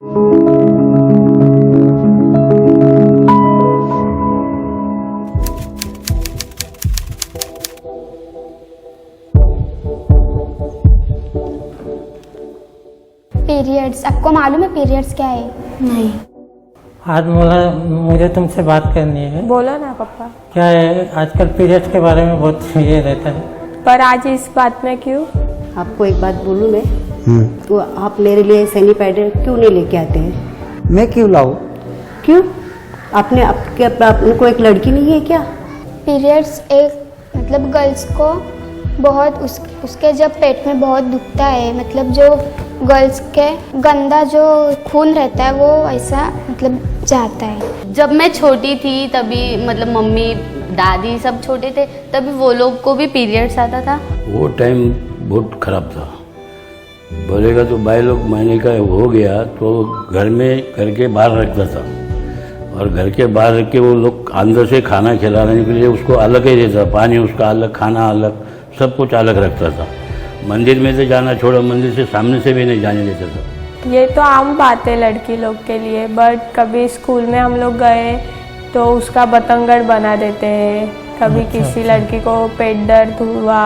Periods, आपको मालूम है पीरियड्स क्या है? नहीं। आज मुझे तुमसे बात करनी है। बोलो ना पापा। क्या है, आजकल पीरियड्स के बारे में बहुत ये रहता है, पर आज इस बात में क्यों? आपको एक बात बोलूं मैं, तो आप मेरे लिए सैनी पैडर क्यों नहीं लेके आते हैं? मैं क्यों लाऊं? क्यों? आपको एक लड़की नहीं है क्या? पीरियड्स एक मतलब गर्ल्स को बहुत उसके जब पेट में बहुत दुखता है, मतलब जो गर्ल्स के गंदा जो खून रहता है वो ऐसा मतलब जाता है। जब मैं छोटी थी तभी मतलब मम्मी दादी सब छोटे थे तभी वो लोग को भी पीरियड्स आता था। वो टाइम बहुत ख़राब था। बोलेगा तो भाई लोग महीने का हो गया तो घर के बाहर रखता था, और घर के बाहर रख के वो लोग अंदर से खाना खिलाने के लिए उसको अलग ही देता, पानी उसका अलग, खाना अलग, सब कुछ अलग रखता था। मंदिर में से जाना छोड़ो, मंदिर से सामने से भी नहीं जाने देता था। ये तो आम बात है लड़की लोग के लिए, बट कभी स्कूल में हम लोग गए तो उसका बतंगड़ बना देते हैं। कभी किसी लड़की को पेट दर्द हुआ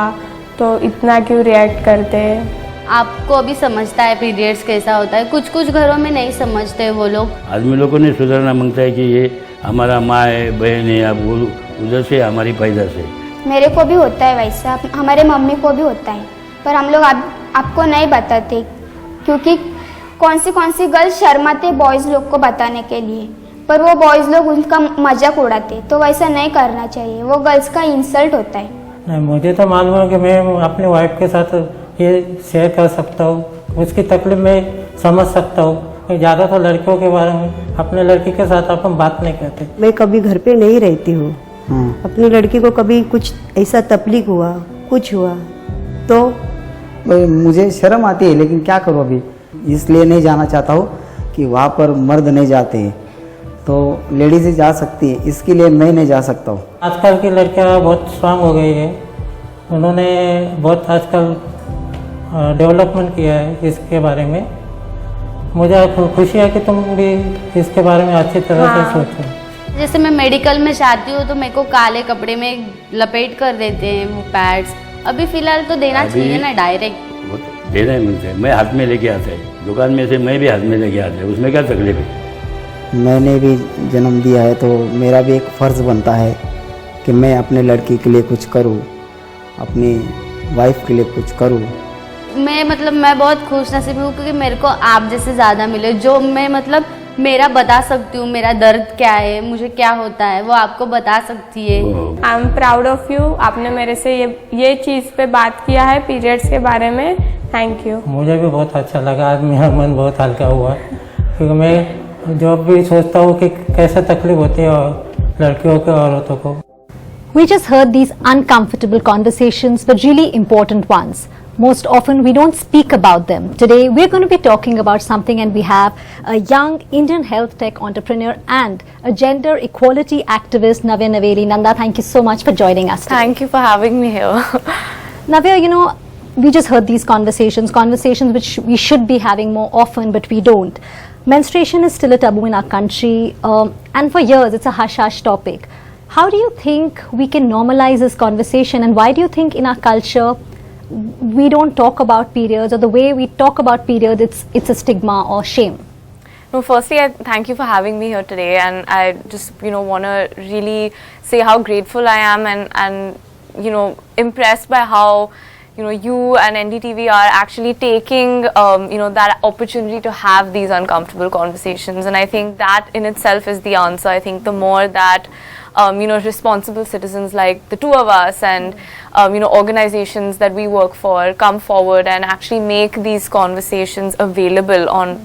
तो इतना क्यों रिएक्ट करते हैं? आपको अभी समझता है पीरियड्स कैसा होता है, कुछ कुछ घरों में नहीं समझते वो लोग। आदमी लोगों ने सुधरना मांगता है कि ये हमारा माँ है, बहन है, अब वो उधर से हमारी पैदा से। मेरे को भी होता है वैसा, हमारे मम्मी को भी होता है, पर हम लोग आपको नहीं बताते क्योंकि कौन सी गर्ल्स शर्माते बॉयज़ लोग को बताने के लिए, पर वो बॉयज़ लोग उनका मजाक उड़ाते, तो वैसा नहीं करना चाहिए, वो गर्ल्स का इंसल्ट होता है। नहीं, मुझे तो मालूम है कि मैं अपनी वाइफ के साथ ये शेयर कर सकता हूँ, उसकी तकलीफ में समझ सकता हूँ। ज़्यादा तो लड़कियों के बारे में अपने लड़की के साथ अपन बात नहीं करते। मैं कभी घर पे नहीं रहती हूँ, अपनी लड़की को कभी कुछ ऐसा तकलीफ हुआ, कुछ हुआ तो मुझे शर्म आती है, लेकिन क्या करूँ अभी, इसलिए नहीं जाना चाहता हूँ कि वहाँ पर मर्द नहीं जाते हैं, तो लेडीज ही जा सकती है, इसके लिए मैं नहीं जा सकता हूँ। आजकल की लड़कियाँ बहुत स्ट्रांग हो गई है, उन्होंने बहुत आजकल डेवलपमेंट किया है इसके बारे में। मुझे खुशी है कि तुम भी इसके बारे में अच्छी तरह से सोचो। जैसे मैं मेडिकल में जाती हूँ तो मेरे को काले कपड़े में लपेट कर देते हैं वो पैड्स। अभी फिलहाल तो देना चाहिए ना डायरेक्ट। वो तो देना ही मिलता है, मैं हाथ में लेके आता है, दुकान में से मैं भी हाथ में लेके आता है, उसमें क्या तकलीफ है? मैंने भी जन्म दिया है तो मेरा भी एक फ़र्ज़ बनता है कि मैं अपने लड़की के लिए कुछ करूं, अपनी वाइफ के लिए कुछ करूं। मैं बहुत खुश नसीब हूँ क्योंकि मेरे को आप जैसे ज़्यादा मिले, जो मैं मेरा बता सकती हूँ, मेरा दर्द क्या है, मुझे क्या होता है, वो आपको बता सकती है। I am proud of you, आपने मेरे से ये चीज़ पे बात किया है पीरियड्स के बारे में। Thank you. मुझे भी बहुत अच्छा लगा, आज मेरा मन बहुत हल्का हुआ, क्योंकि मैं जो भी सोचता हूँ कि कैसे तकलीफ होती है लड़कियों को, औरतों को। We just heard these uncomfortable conversations, but really important ones. Most often we don't speak about them. Today we're going to be talking about something, and we have a young Indian health tech entrepreneur and a gender equality activist, Navya Naveli Nanda. Thank you so much for joining us today. Thank you for having me here. Navya, you know, we just heard these conversations which we should be having more often, but we don't. Menstruation is still a taboo in our country, and for years it's a hush-hush topic. How do you think we can normalize this conversation, and why do you think in our culture we don't talk about periods, or the way we talk about periods it's a stigma or shame? No, firstly, I thank you for having me here today, and I just want to really say how grateful I am and impressed by how you and NDTV are actually taking that opportunity to have these uncomfortable conversations, and I think that in itself is the answer. I think the more that responsible citizens like the two of us and organizations that we work for come forward and actually make these conversations available on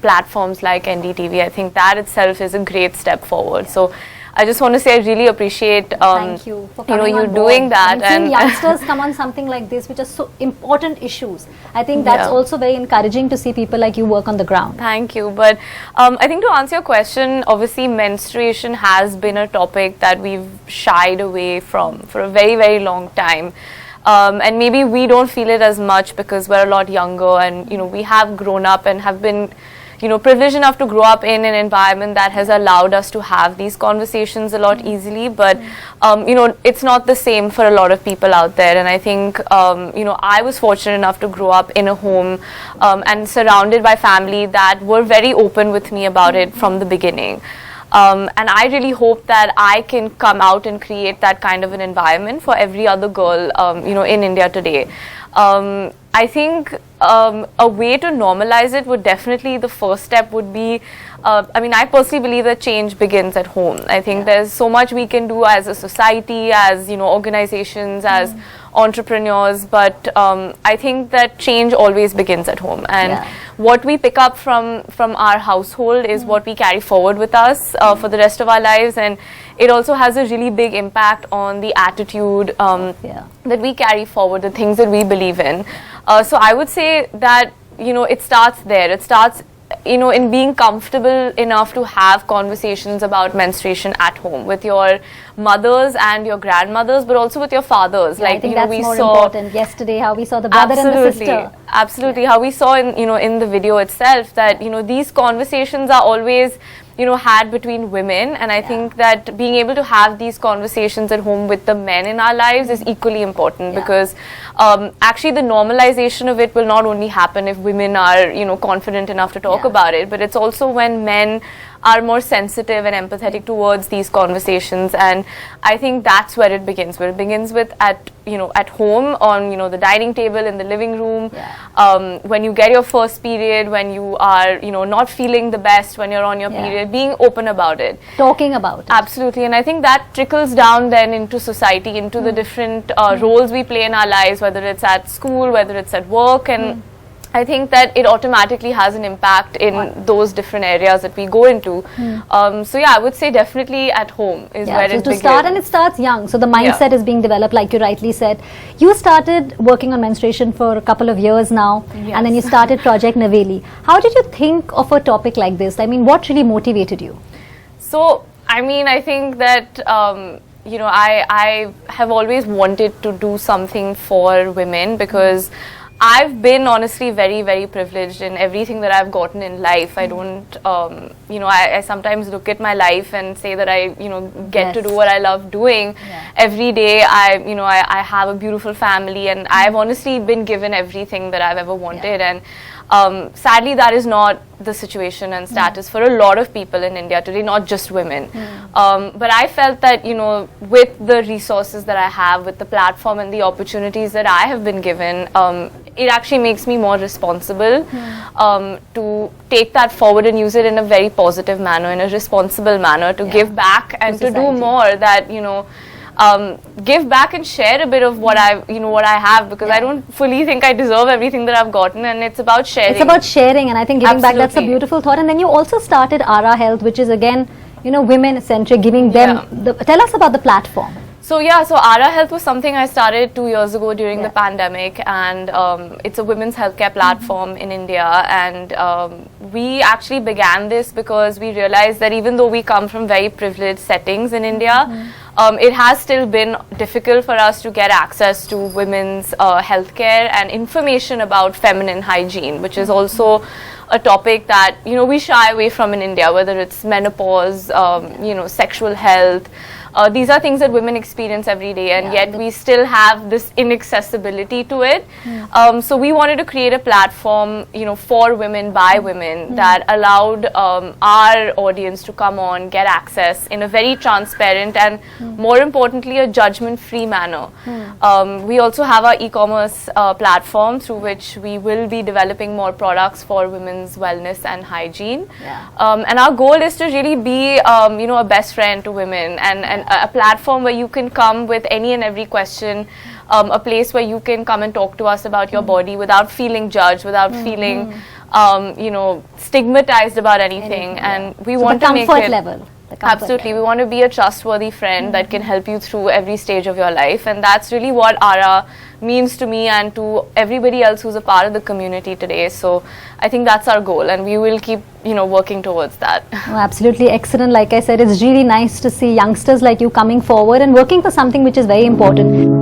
platforms like NDTV, I think that itself is a great step forward. So I just want to say I really appreciate Thank you for coming you on doing board. that, and youngsters come on something like this, which are so important issues. I think that's also very encouraging to see people like you work on the ground. Thank you. But I think to answer your question, obviously menstruation has been a topic that we've shied away from for a very, very long time. And maybe we don't feel it as much because we're a lot younger, and we have grown up and have been privileged enough to grow up in an environment that has allowed us to have these conversations a lot easily. But, it's not the same for a lot of people out there. And I think, I was fortunate enough to grow up in a home and surrounded by family that were very open with me about it from the beginning. And I really hope that I can come out and create that kind of an environment for every other girl, in India today. I think a way to normalize it would definitely, the first step would be, I personally believe that change begins at home. I think there's so much we can do as a society, as, organizations, as entrepreneurs, but I think that change always begins at home. And what we pick up from our household is what we carry forward with us for the rest of our lives. And it also has a really big impact on the attitude that we carry forward, the things that we believe in. So I would say that, it starts there. It starts, in being comfortable enough to have conversations about menstruation at home with your mothers and your grandmothers, but also with your fathers. I think that's more important. Yesterday, how we saw the brother and the sister. Absolutely. How we saw in the video itself that, these conversations are always, had between women. And I think that being able to have these conversations at home with the men in our lives is equally important, because actually the normalization of it will not only happen if women are, confident enough to talk about it, but it's also when men are more sensitive and empathetic towards these conversations. And I think that's where it begins. Where it begins with at home, on the dining table, in the living room, when you get your first period, when you are not feeling the best, when you're on your period, being open about it, talking about it. Absolutely. And I think that trickles down then into society, into the different roles we play in our lives, whether it's at school, whether it's at work, and I think that it automatically has an impact in those different areas that we go into. I would say definitely at home is where it begins. To start, and it starts young. So the mindset is being developed, like you rightly said. You started working on menstruation for a couple of years now, and then you started Project Naveli. How did you think of a topic like this? What really motivated you? So, I think that I have always wanted to do something for women, because I've been honestly very, very privileged in everything that I've gotten in life. I don't, I sometimes look at my life and say that I, get to do what I love doing every day. I have a beautiful family, and I've honestly been given everything that I've ever wanted. And sadly, that is not the situation and status for a lot of people in India today, not just women. But I felt that, with the resources that I have, with the platform and the opportunities that I have been given, it actually makes me more responsible to take that forward and use it in a very positive manner, in a responsible manner, to give back and to do more that, give back and share a bit of what I have, because I don't fully think I deserve everything that I've gotten, and it's about sharing. It's about sharing, and I think giving back, that's a beautiful thought. And then you also started Aara Health, which is again, women-centric, giving them, tell us about the platform. So Aara Health was something I started 2 years ago during the pandemic, and it's a women's healthcare platform in India. And we actually began this because we realized that even though we come from very privileged settings in India, it has still been difficult for us to get access to women's healthcare and information about feminine hygiene, which is also a topic that we shy away from in India, whether it's menopause, sexual health. These are things that women experience every day, and yet we still have this inaccessibility to it. So we wanted to create a platform, for women by women that allowed our audience to come on, get access in a very transparent and, more importantly, a judgment-free manner. We also have our e-commerce platform through which we will be developing more products for women's wellness and hygiene. And our goal is to really be, a best friend to women, and a platform where you can come with any and every question, a place where you can come and talk to us about your body without feeling judged, without feeling, stigmatized about anything. And we want to make it level. Absolutely, we want to be a trustworthy friend that can help you through every stage of your life, and that's really what Aara means to me and to everybody else who's a part of the community today. So I think that's our goal, and we will keep working towards that. Oh, absolutely excellent. Like I said, it's really nice to see youngsters like you coming forward and working for something which is very important.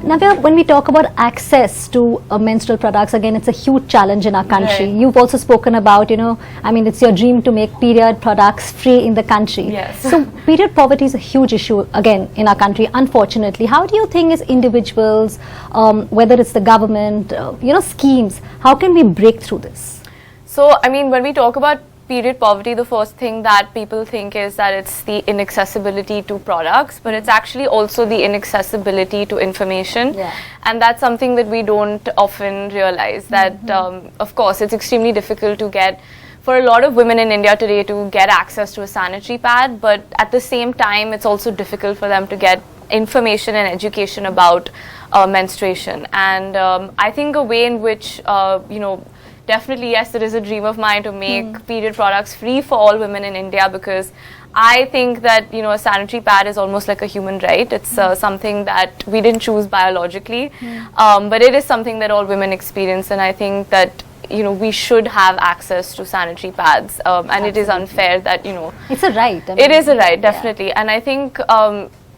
Navya, when we talk about access to menstrual products, again, it's a huge challenge in our country. Right. You've also spoken about, it's your dream to make period products free in the country. Yes. So period poverty is a huge issue, again, in our country, unfortunately. How do you think as individuals, whether it's the government, schemes, how can we break through this? So, when we talk about period poverty, the first thing that people think is that it's the inaccessibility to products, but it's actually also the inaccessibility to information. Yeah. And that's something that we don't often realize, that of course it's extremely difficult to get, for a lot of women in India today, to get access to a sanitary pad, but at the same time it's also difficult for them to get information and education about menstruation. And I think a way in which definitely, yes, it is a dream of mine to make period products free for all women in India, because I think that, a sanitary pad is almost like a human right. It's something that we didn't choose biologically, but it is something that all women experience, and I think that, we should have access to sanitary pads, and it is unfair that, It's a right. it is a right, definitely. And I think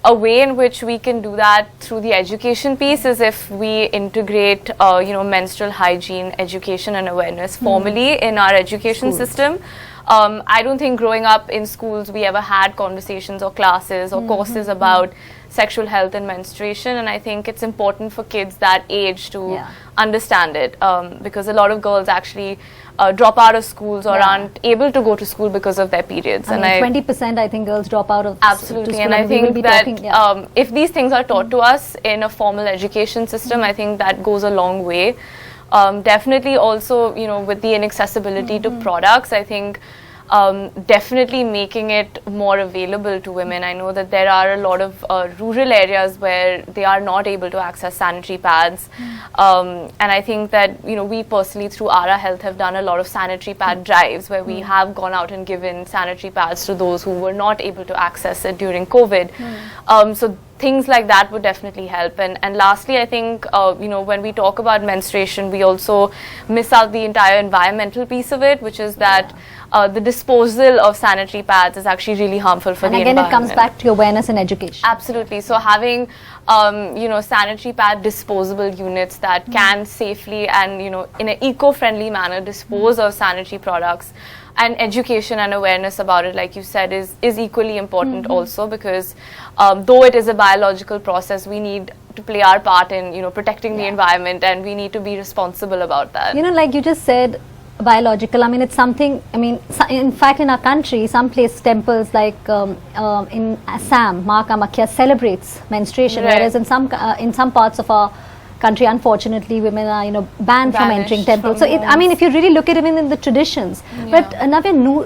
a way in which we can do that through the education piece is if we integrate, menstrual hygiene education and awareness formally in our education system. I don't think growing up in schools we ever had conversations or classes or courses about sexual health and menstruation, and I think it's important for kids that age to understand it, because a lot of girls actually drop out of schools or aren't able to go to school because of their periods. And 20% I think girls drop out of absolutely, school, and I think that if these things are taught to us in a formal education system, I think that goes a long way. Definitely also, with the inaccessibility to products, I think definitely making it more available to women. I know that there are a lot of rural areas where they are not able to access sanitary pads, and I think that we personally through Aara Health have done a lot of sanitary pad drives where we have gone out and given sanitary pads to those who were not able to access it during COVID. So things like that would definitely help. And lastly, I think when we talk about menstruation, we also miss out the entire environmental piece of it, which is that the disposal of sanitary pads is actually really harmful for the environment. And again, it comes back to awareness and education. Absolutely. So having sanitary pad disposable units that can safely and in an eco-friendly manner dispose of sanitary products, and education and awareness about it, like you said, is equally important also, because though it is a biological process, we need to play our part in protecting the environment, and we need to be responsible about that. Like you just said, biological, it's something, in fact in our country, some temples like in Assam, Ma Kamakhya celebrates menstruation, whereas in some parts of our country, unfortunately, women are banned from entering temples. So if you really look at it in the traditions, but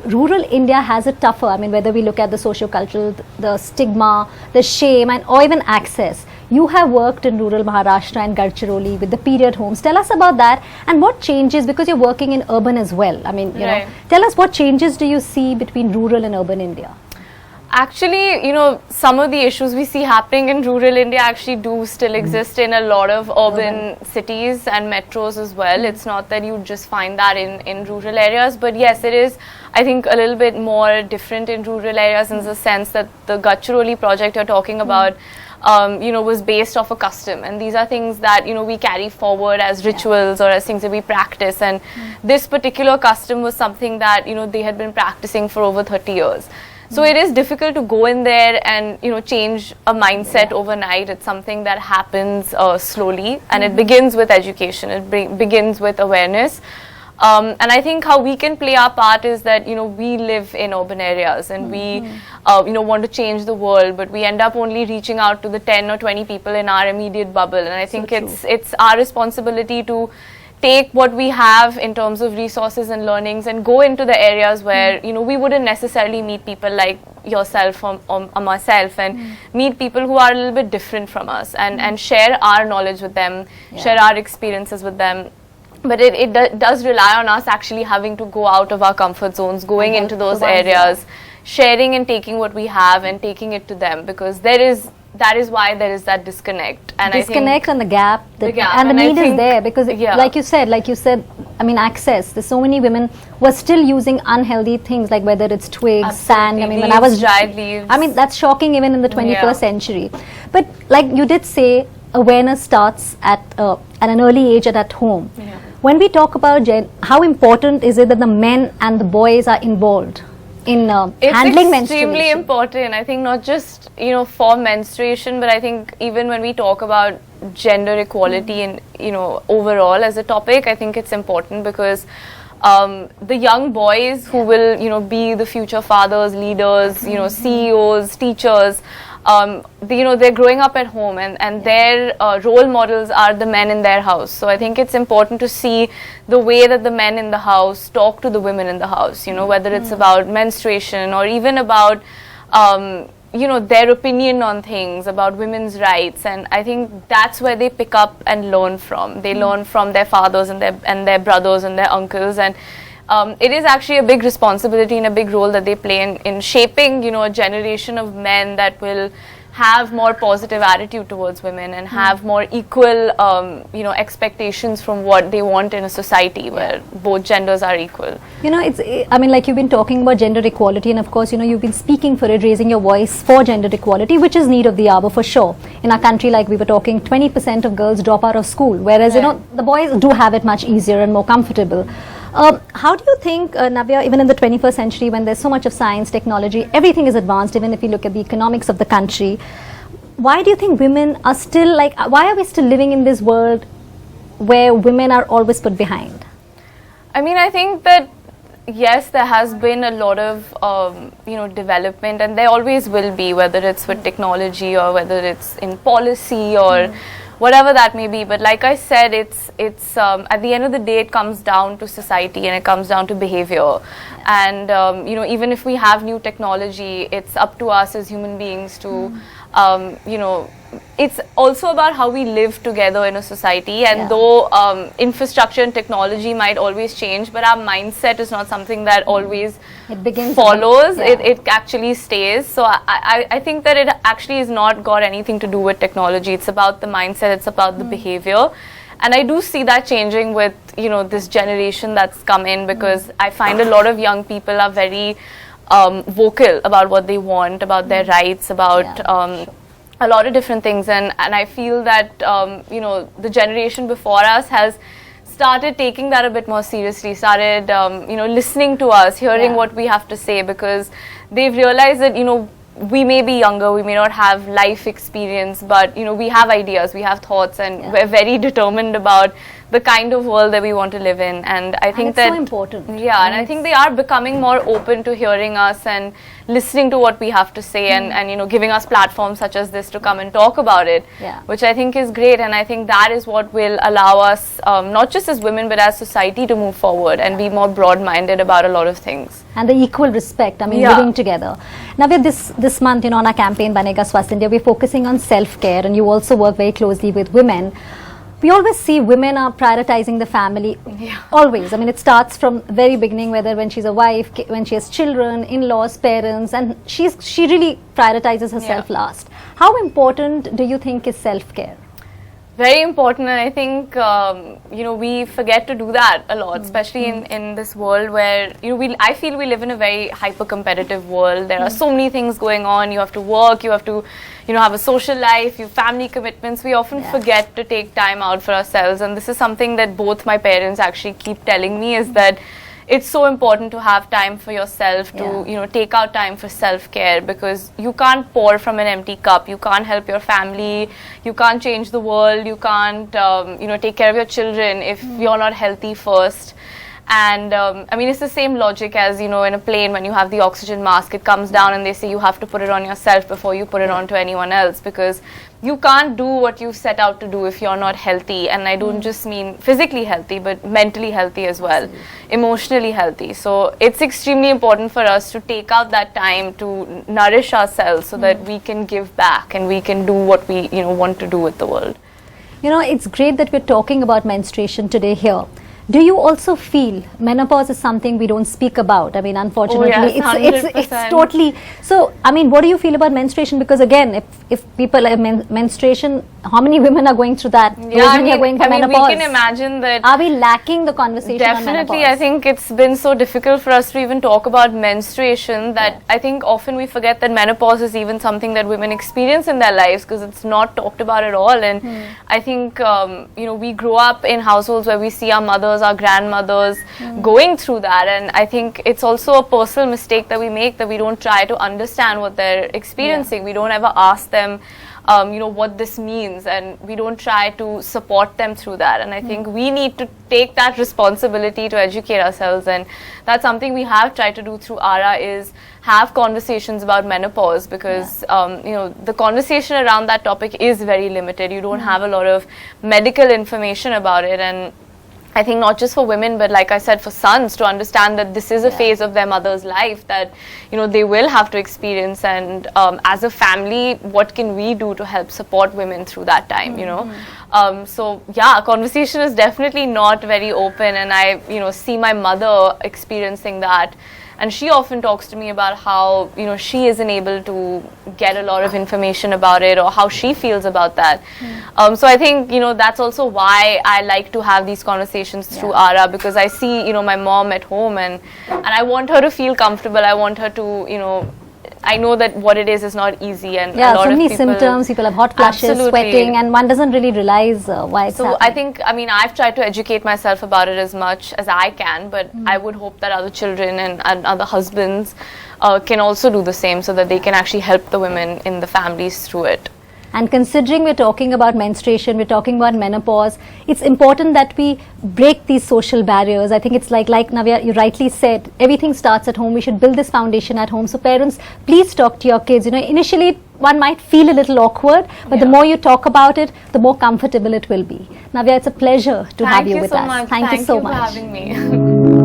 rural India has it tougher. Whether we look at the socio-cultural, the stigma, the shame, or even access. You have worked in rural Maharashtra and Gadchiroli with the period homes. Tell us about that, and what changes, because you're working in urban as well. Tell us what changes do you see between rural and urban India? Actually, some of the issues we see happening in rural India actually do still exist in a lot of urban cities and metros as well. It's not that you just find that in rural areas, but yes, it is, I think, a little bit more different in rural areas in the sense that the Gadchiroli project you're talking about, was based off a custom, and these are things that we carry forward as rituals or as things that we practice, and this particular custom was something that they had been practicing for over 30 years. So it is difficult to go in there and change a mindset overnight. It's something that happens slowly, and it begins with education. It begins with awareness. And I think how we can play our part is that we live in urban areas, and we want to change the world, but we end up only reaching out to the 10 or 20 people in our immediate bubble. And I think it's our responsibility to take what we have in terms of resources and learnings and go into the areas where we wouldn't necessarily meet people like yourself or myself, and meet people who are a little bit different from us, and share our knowledge with them, share our experiences with them. But it does rely on us actually having to go out of our comfort zones, going into those areas, sharing and taking what we have and taking it to them, because that is why there is that disconnect. And disconnect and the gap, and the need is there, because like you said, access. There's so many women who are still using unhealthy things, like whether it's twigs, sand. Leaves, when I was dried leaves. that's shocking even in the 21st century. But like you did say, awareness starts at an early age and at home. When we talk about how important is it that the men and the boys are involved in handling menstruation? It's extremely important. I think not just for menstruation, but I think even when we talk about gender equality and overall as a topic, I think it's important because the young boys who will be the future fathers, leaders, CEOs, teachers, they're growing up at home, and their role models are the men in their house. So I think it's important to see the way that the men in the house talk to the women in the house, whether it's about menstruation or even about their opinion on things, about women's rights. And I think that's where they pick up and learn from. They learn from their fathers and their brothers and their uncles, and it is actually a big responsibility and a big role that they play in shaping a generation of men that will have more positive attitude towards women and have more equal expectations from what they want in a society where both genders are equal. I mean, like you've been talking about gender equality, and of course, you've been speaking for it, raising your voice for gender equality, which is need of the hour for sure. In our country, like we were talking, 20% of girls drop out of school, whereas, the boys do have it much easier and more comfortable. How do you think, Navya, even in the 21st century, when there's so much of science, technology, everything is advanced, even if you look at the economics of the country, why do you think women are still why are we still living in this world where women are always put behind? I mean, I think that yes, there has been a lot of development, and there always will be, whether it's with technology or whether it's in policy or whatever that may be. But like I said, it's at the end of the day, it comes down to society and it comes down to behavior. And even if we have new technology, it's up to us as human beings to it's also about how we live together in a society. And though infrastructure and technology might always change, but our mindset is not something that always follows. It actually stays. So I think that it actually has not got anything to do with technology. It's about the mindset, it's about the behavior. And I do see that changing with this generation that's come in, because I find a lot of young people are very vocal about what they want, about their rights, about a lot of different things. And I feel that the generation before us has started taking that a bit more seriously, started listening to us, hearing what we have to say, because they've realized that we may be younger, we may not have life experience, but we have ideas, we have thoughts, and we're very determined about the kind of world that we want to live in. And I think that's so important. And I think they are becoming more open to hearing us and listening to what we have to say, and giving us platforms such as this to come and talk about it, which I think is great. And I think that is what will allow us, not just as women but as society, to move forward and be more broad-minded about a lot of things. And the equal respect, I mean, living together. Navya, this month, on our campaign Banega Swasth India, we're focusing on self-care, and you also work very closely with women. We always see women are prioritizing the family, always. I mean, it starts from the very beginning, whether when she's a wife, when she has children, in-laws, parents, and she really prioritizes herself last. How important do you think is self-care? Very important, and I think we forget to do that a lot, especially in this world where I feel we live in a very hyper-competitive world. There are so many things going on. You have to work, you have to have a social life, you have family commitments. We often forget to take time out for ourselves, and this is something that both my parents actually keep telling me, is that it's so important to have time for yourself, to take out time for self-care, because you can't pour from an empty cup. You can't help your family, you can't change the world, you can't take care of your children if you're not healthy first. And I mean, it's the same logic as in a plane, when you have the oxygen mask, it comes down and they say you have to put it on yourself before you put it on to anyone else, because you can't do what you set out to do if you're not healthy. And I don't just mean physically healthy, but mentally healthy as well, emotionally healthy. So it's extremely important for us to take out that time to nourish ourselves, so that we can give back and we can do what we want to do with the world. It's great that we're talking about menstruation today here, Do you also feel menopause is something we don't speak about? I mean, unfortunately, Oh, yes, it's 100%. totally. So, I mean, what do you feel about menstruation? Because again, if people have menstruation, how many women are going through that? Yeah, Those women are going for menopause. we can imagine that. Are we lacking the conversation on Definitely, menopause? I think it's been so difficult for us to even talk about menstruation that I think often we forget that menopause is even something that women experience in their lives because it's not talked about at all. And I think, we grow up in households where we see our mothers, our grandmothers going through that. And I think it's also a personal mistake that we make, that we don't try to understand what they're experiencing. We don't ever ask them what this means, and we don't try to support them through that. And I think we need to take that responsibility to educate ourselves, and that's something we have tried to do through Aara, is have conversations about menopause, because the conversation around that topic is very limited. You don't have a lot of medical information about it, and I think not just for women, but like I said, for sons to understand that this is a phase of their mother's life that, they will have to experience. And as a family, what can we do to help support women through that time, So yeah, conversation is definitely not very open. And I, see my mother experiencing that. And she often talks to me about how, she isn't able to get a lot of information about it, or how she feels about that. So I think, that's also why I like to have these conversations through Aara, because I see, my mom at home, and I want her to feel comfortable. I want her to, I know that what it is not easy, and a lot so of many people, symptoms. People have hot flashes, sweating, and one doesn't really realize why it's happening. I think, I've tried to educate myself about it as much as I can, but I would hope that other children and other husbands can also do the same, so that they can actually help the women in the families through it. And considering we're talking about menstruation, we're talking about menopause, it's important that we break these social barriers. I think it's like Navya, you rightly said, everything starts at home. We should build this foundation at home. So parents, please talk to your kids. Initially one might feel a little awkward, but the more you talk about it, the more comfortable it will be. Navya, it's a pleasure to have you with us. Thank you so much. Thank you so much. For having me.